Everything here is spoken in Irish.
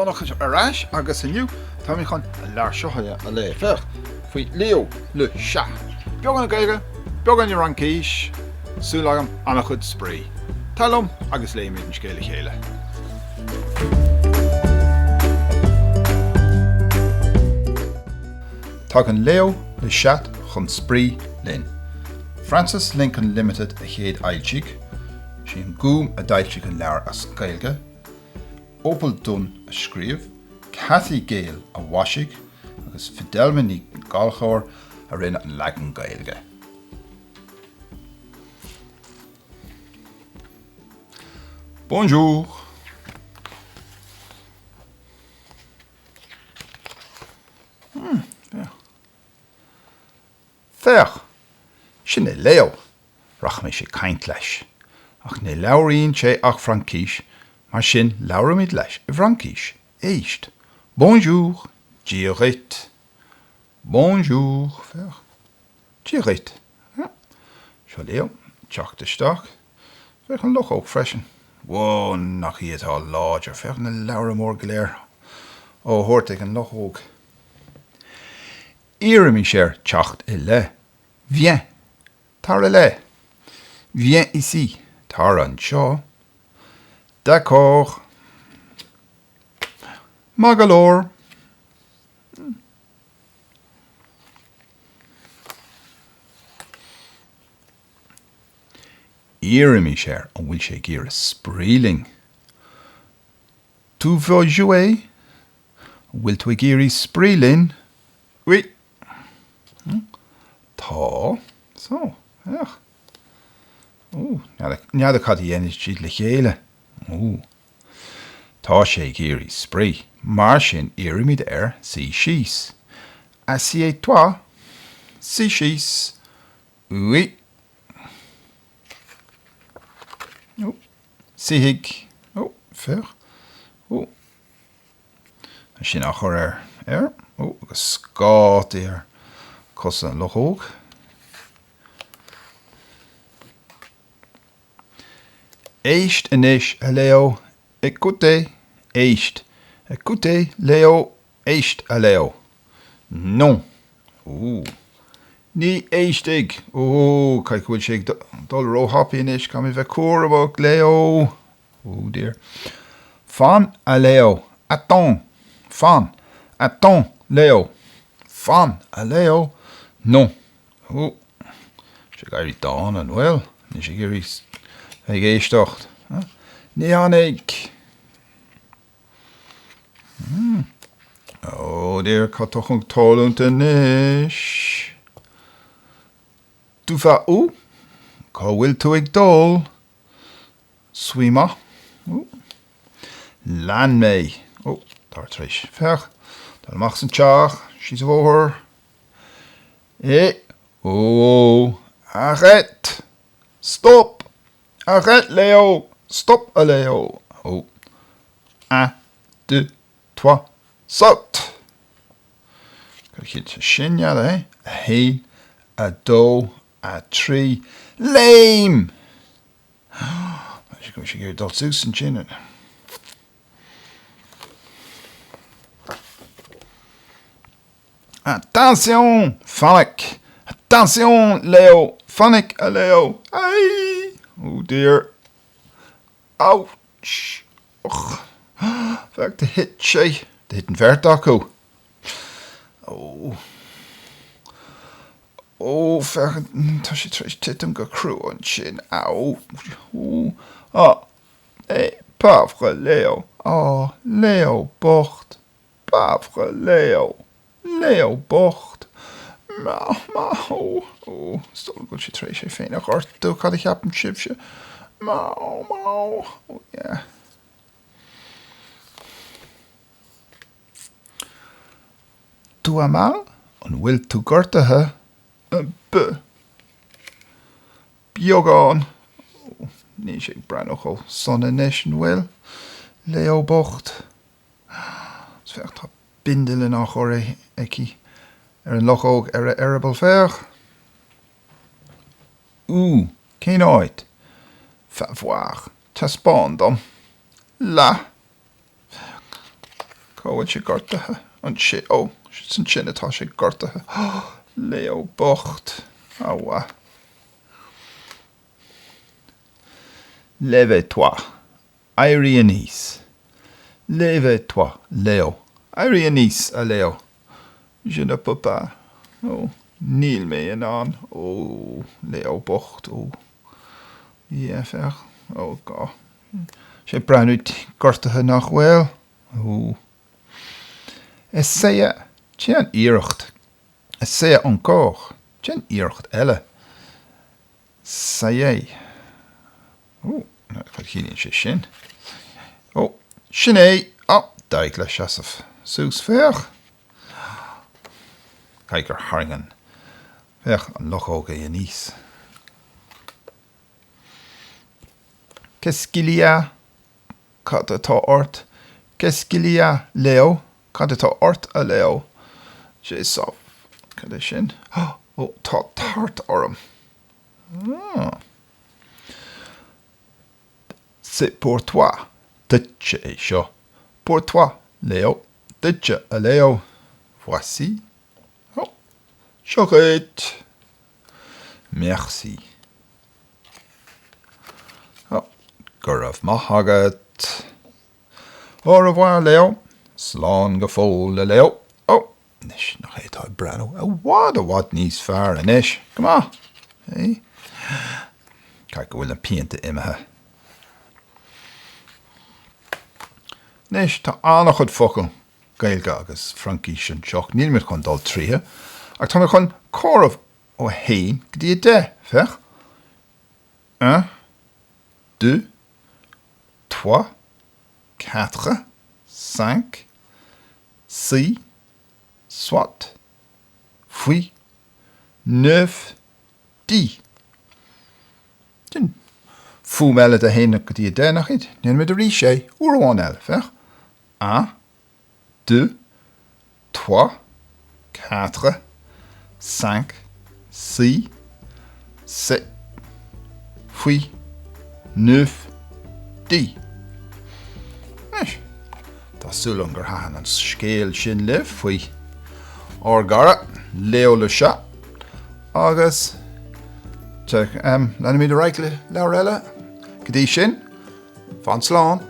donachas arás agus aniu tá mí chun lear seochaide a le fech faoi leo le se. Beag an gaige, beag an rancíis, súlagam anna chud sprí. Talom agus léimiid an scéala chéile. Tá an leo le seat chun sprí linn. Francis Lincoln Limited a chéad ailtíigh, sí an gúm a dailtíigh an leabhar as Gaeilge, Opal Dunn a scríobh, Cathy Gale a wasigh, agus Fidelmaní Galchóir a rinne an leagan Gaeilge. Bonjour. Fech, sin é leo, rach mé sé caint leis. Ach né leabharíonn sé ach Francíis, mar sin leabharimid leis I Francíis, éist. Bonjour, diarrhét. Bonjour, fech. Diarrhét. Seo leo, teachtasteach. Fech an loch ook freisin. Wow, nach hi het al láidir, fech na leabhar mór gléir. Ó, hoort ag an loch ook. Iarimi sér teacht I le. Viens, tar le. Viens ici, tar an seo. D'accord. Magalore. Iarimi sér an bhfuil sé gír a spríling. Tu veux jouer? Bhfuil tú géirí sprílin? Oui. Tá. So, ach. Nead a cad dhéanais siad le chéile. Tá sé géirí sprí. Mar sin iarimiid sí síos. Assieds-toi. Sí síos. Oui. Sihig. Fer. Sin a chur agus scát cos an lochóg. Éist inis a leo, écoutez, éist. Écoutez, leo, éist a leo. Non. Ní éistig. Caich bhfuil sé dul róhapi inis, cam I bheith cuarbach leo. Dear. Fan a leo. Attends. Fan. Attends, leo. Fan a leo. Non. Sé gairí dáin an bhfuil. Ní sé géirí ag éisteacht. Ní annig. Dear, catoch an tólúnta inis. Tu vas où? Cá bhfuil tú ag dul? Suima. Lan mé. Daar tréis. Fech. Dan mag zijn tjaag. She's over. Arrête. Stop. Arrête, Leo. Stop, Leo. 1, 2, 3. Saut. Kijk je het shinja, hè? 1, 2, 3. Lame. Je kan je dat zo zien. Attention, Fannik. Attention, Leo. Fannik, Leo. Ai. Oh dear. Ouch. Och. Vaak de hit, shay. De hit een vertaco. Vaak als je trouwens titum go crew on chin. Au. Pauvre Leo. Leo bocht. Pauvre Leo. Leo bocht. Stel goed je trees je fijn hart. Toen had ik op een chipje. Ja. Doe amal. En wil toe gortige. Een be. Biogaan. Nee, ik brand nogal zonneneschen wil. Leo bocht. Het vergt op bindelen nog hoor ik. Een loch ook erable ver. Geen ooit. Va voir. T'aspondom. La. Cóhail sé gortathe an sé ó san sin atá sé gortathe. Leo bocht. Wa. Lève-toi. Airí a níos. Lève-toi, Leo. Airí a níos a Leo. Je ne peux pas. Oh, níl mé an an. Oh, Leo bocht. Oh. Ja, ver. Oh, God. Sé breanúid gortathe nach bhfuil. Oh. Is sé tí an íirecht. Is sé an cóch. Tí an íirecht eile. Sé. Oh, wat híonn sé sin. Oh, sin é. Oh, daig le seasamh. Sús féach. Caig gur haringan. Féach an lochóga a níos. Qu'est-ce qu'il y a? Cad atá ort. Qu'est-ce qu'il y a, Leo? Cad atá ort a Leo? Sé sof. Cad é sin? Oh, tá tart orm. C'est pour toi. Duitse é seo. Pour toi, Leo. Duitse a Leo. Voici. Oh, chocolate. Merci. Oh, gurrah mahagat. Au revoir, Leo. Slán go fóil le Leo. Oh, nish nach hétá brano. A wad níos fearr a nish. Come on. Hey. Caig go bhfuil an pianta imethe. Nish tá annach chud focail gailge agus Francíse an seoch. Níl mir chun dul tríthe. Ach tá mir chun córamh ó hain go dtí de, fech? 1, 2, 3, 4, 5, 6, 7, 8, 9, 10. Tin fú meile a héine go dtí de nach id. Níl me de rí sé. Uairháin eile, fech? 1, 2, 3, 4, 5, 6, 7, 8, 9, 10. Nish. Tásúil an gur hahan an scéal sin le faoi or gara Leo le seo agus lena míad a reic le leabhar eile go dtí sin fan slán.